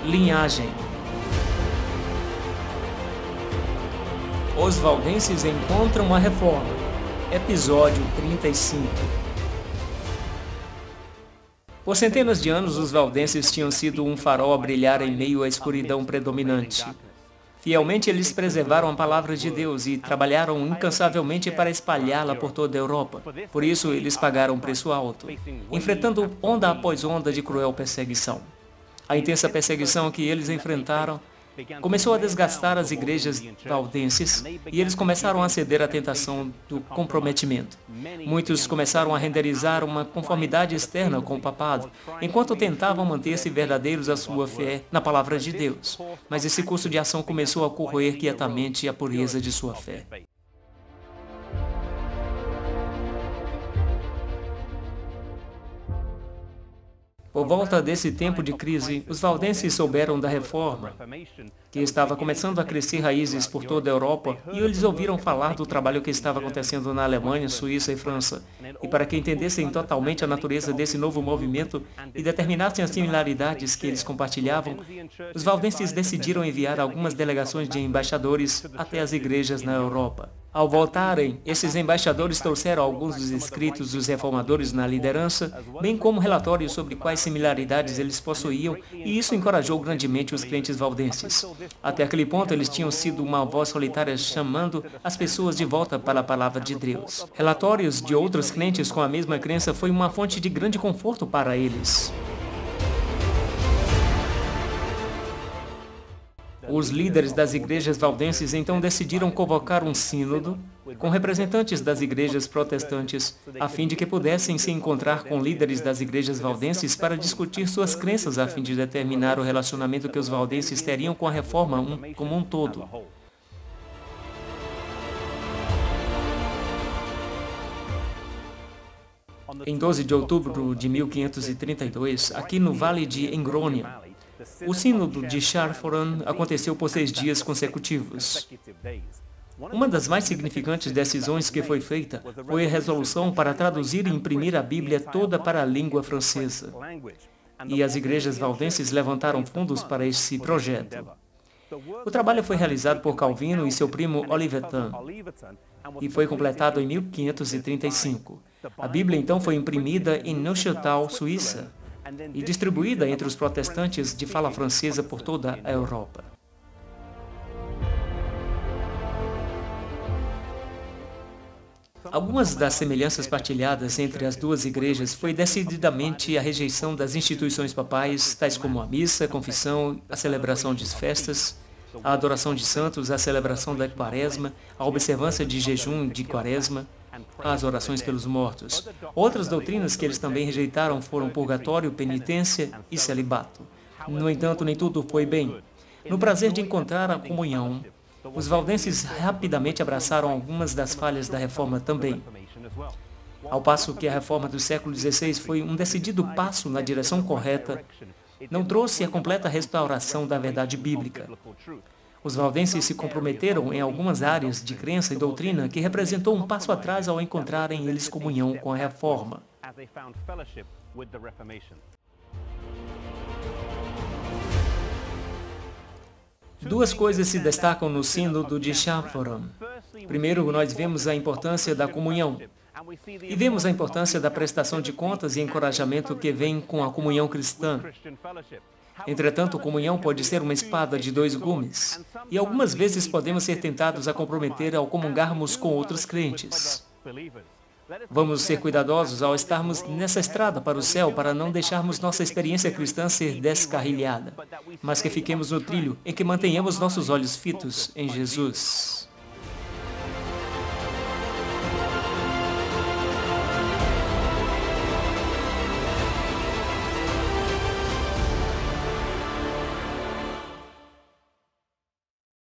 Linhagem. Os valdenses encontram a reforma. Episódio 35. Por centenas de anos, os valdenses tinham sido um farol a brilhar em meio à escuridão predominante. Fielmente, eles preservaram a palavra de Deus e trabalharam incansavelmente para espalhá-la por toda a Europa. Por isso, eles pagaram um preço alto, enfrentando onda após onda de cruel perseguição. A intensa perseguição que eles enfrentaram começou a desgastar as igrejas valdenses e eles começaram a ceder à tentação do comprometimento. Muitos começaram a renderizar uma conformidade externa com o papado, enquanto tentavam manter-se verdadeiros à sua fé na palavra de Deus. Mas esse curso de ação começou a corroer quietamente a pureza de sua fé. Por volta desse tempo de crise, os valdenses souberam da reforma, que estava começando a crescer raízes por toda a Europa, e eles ouviram falar do trabalho que estava acontecendo na Alemanha, Suíça e França. E para que entendessem totalmente a natureza desse novo movimento e determinassem as similaridades que eles compartilhavam, os valdenses decidiram enviar algumas delegações de embaixadores até as igrejas na Europa. Ao voltarem, esses embaixadores trouxeram alguns dos escritos dos reformadores na liderança, bem como relatórios sobre quais similaridades eles possuíam, e isso encorajou grandemente os crentes valdenses. Até aquele ponto, eles tinham sido uma voz solitária chamando as pessoas de volta para a palavra de Deus. Relatórios de outros crentes com a mesma crença foi uma fonte de grande conforto para eles. Os líderes das igrejas valdenses então decidiram convocar um sínodo com representantes das igrejas protestantes, a fim de que pudessem se encontrar com líderes das igrejas valdenses para discutir suas crenças, a fim de determinar o relacionamento que os valdenses teriam com a reforma como um todo. Em 12 de outubro de 1532, aqui no Vale de Engrônia, o Sínodo de Châtellerault aconteceu por 6 dias consecutivos. Uma das mais significantes decisões que foi feita foi a resolução para traduzir e imprimir a Bíblia toda para a língua francesa. E as igrejas valdenses levantaram fundos para esse projeto. O trabalho foi realizado por Calvino e seu primo Olivetan, e foi completado em 1535. A Bíblia então foi imprimida em Neuchâtel, Suíça, e distribuída entre os protestantes de fala francesa por toda a Europa. Algumas das semelhanças partilhadas entre as duas igrejas foi decididamente a rejeição das instituições papais, tais como a missa, a confissão, a celebração de festas, a adoração de santos, a celebração da quaresma, a observância de jejum de quaresma, as orações pelos mortos. Outras doutrinas que eles também rejeitaram foram purgatório, penitência e celibato. No entanto, nem tudo foi bem. No prazer de encontrar a comunhão, os valdenses rapidamente abraçaram algumas das falhas da reforma também. Ao passo que a reforma do século XVI foi um decidido passo na direção correta, não trouxe a completa restauração da verdade bíblica. Os valdenses se comprometeram em algumas áreas de crença e doutrina que representou um passo atrás ao encontrarem eles comunhão com a reforma. Duas coisas se destacam no Sínodo de Châtellerault. Primeiro, nós vemos a importância da comunhão. E vemos a importância da prestação de contas e encorajamento que vem com a comunhão cristã. Entretanto, comunhão pode ser uma espada de 2 gumes, e algumas vezes podemos ser tentados a comprometer ao comungarmos com outros crentes. Vamos ser cuidadosos ao estarmos nessa estrada para o céu, para não deixarmos nossa experiência cristã ser descarrilhada, mas que fiquemos no trilho em que mantenhamos nossos olhos fitos em Jesus.